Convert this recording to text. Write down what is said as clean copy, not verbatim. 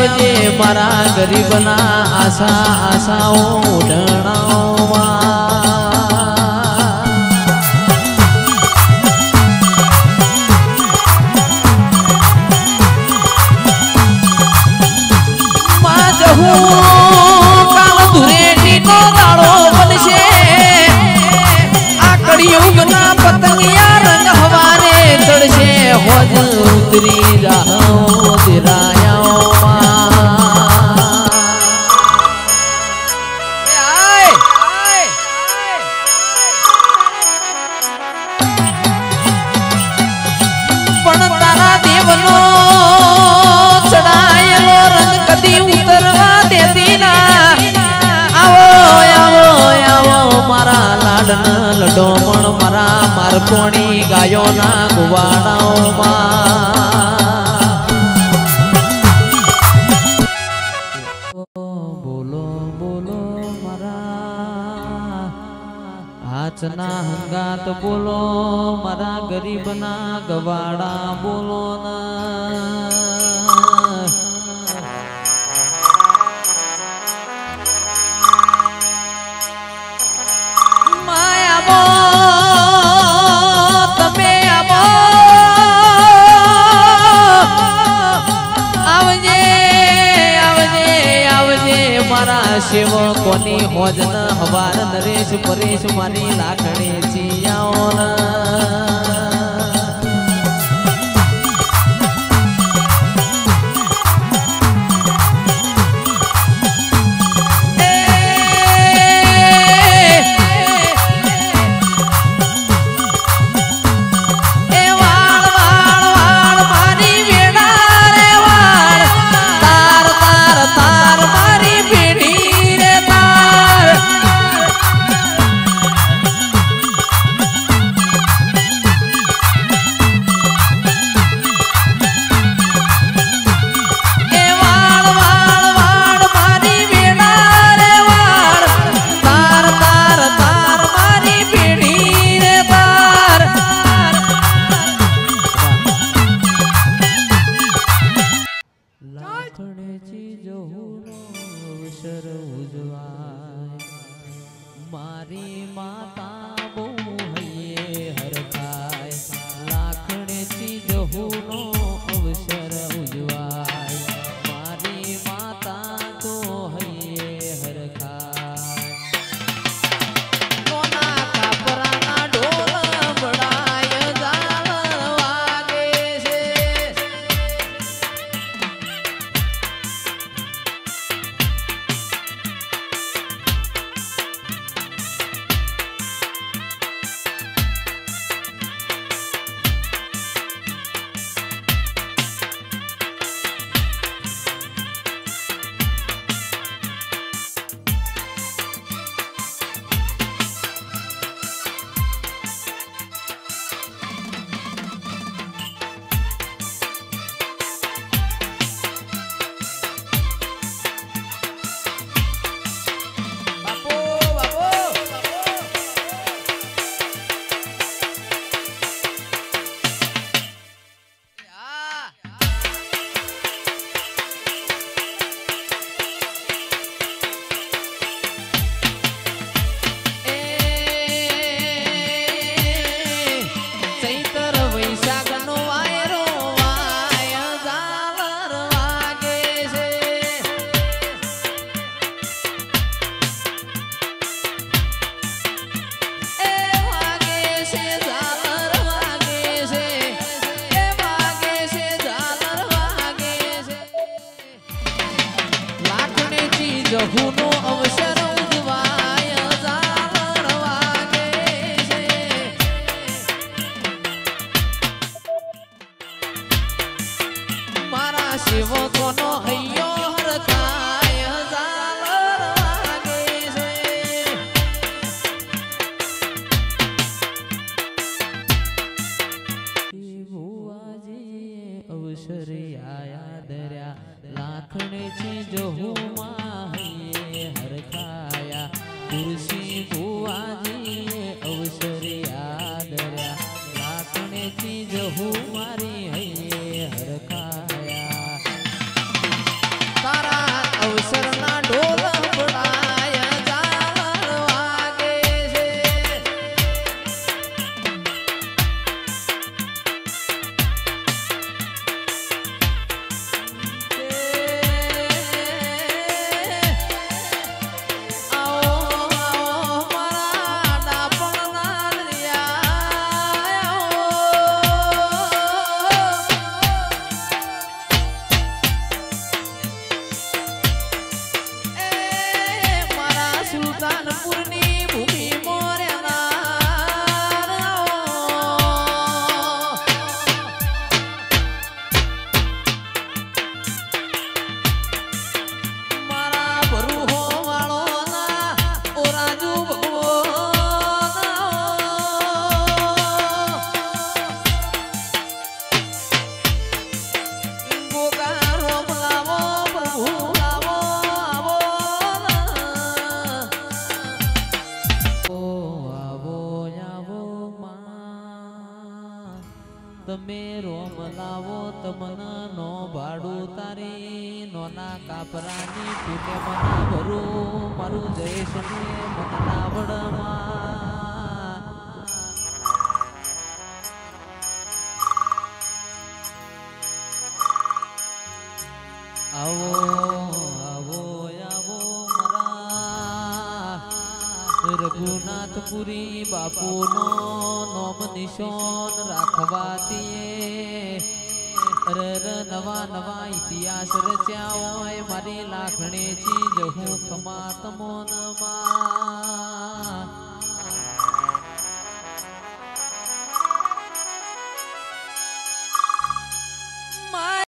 આવજે મારા ગરીબના આશા આશાઓ ઢણાવવા માં જહું કાલ ધુરેટીનો દાડો બનશે આ કળિયુગના પતંગિયા રંગ હવારે ચડશે હોજ ઉતરી જાઓ પણ તારા દેવનો ચડાયેલો રંગ કદી ઉતરવા દેતી ના આવો આવો આવો મારા લાડના લડો પણ મારા મારકોણી ગાયોના ગુવાડાઓમાં બોલો બોલો મારા હાચના હંગાત બોલો મારા ગરીબના ગવાડા બોલો ના સેવકોની હોજન હવાર નરેશ પરેશ મારી લાખણી ચિયાઓના મારી માતા બહુ હૈયે હરખાય લાખણેથી જહુનો અવસર ઉજવાય મારી માતા તો હૈયે હરખાય કોના કાપરાના ઢોલ બડાય જાળ વાગે છે જહુનો અવસર ઉજવાય જાળ વાગે છે મારા સેવકોનો હૈયો હરખાય જાળ વાગે છે ભુવાજી અવસર આયા દર્યા લાખણે છે જહુમાં तुलसी बुआजी अवसर याद लाखने चीज हूँ मारी है हरखाया તમને નો ભાડું તારી નોના કાપરાની તૂટે મના ભરું મારું જયેશ ને મનના વડમાં આવો આવો આવો મરા રઘુનાથપુરી બાપુનો નોમ નિશાન રાખવાથી નવા નવા ઇતિહાસ રચ્યા હોય મારી લાખણે ચીજ હું ખમા તમોનમાં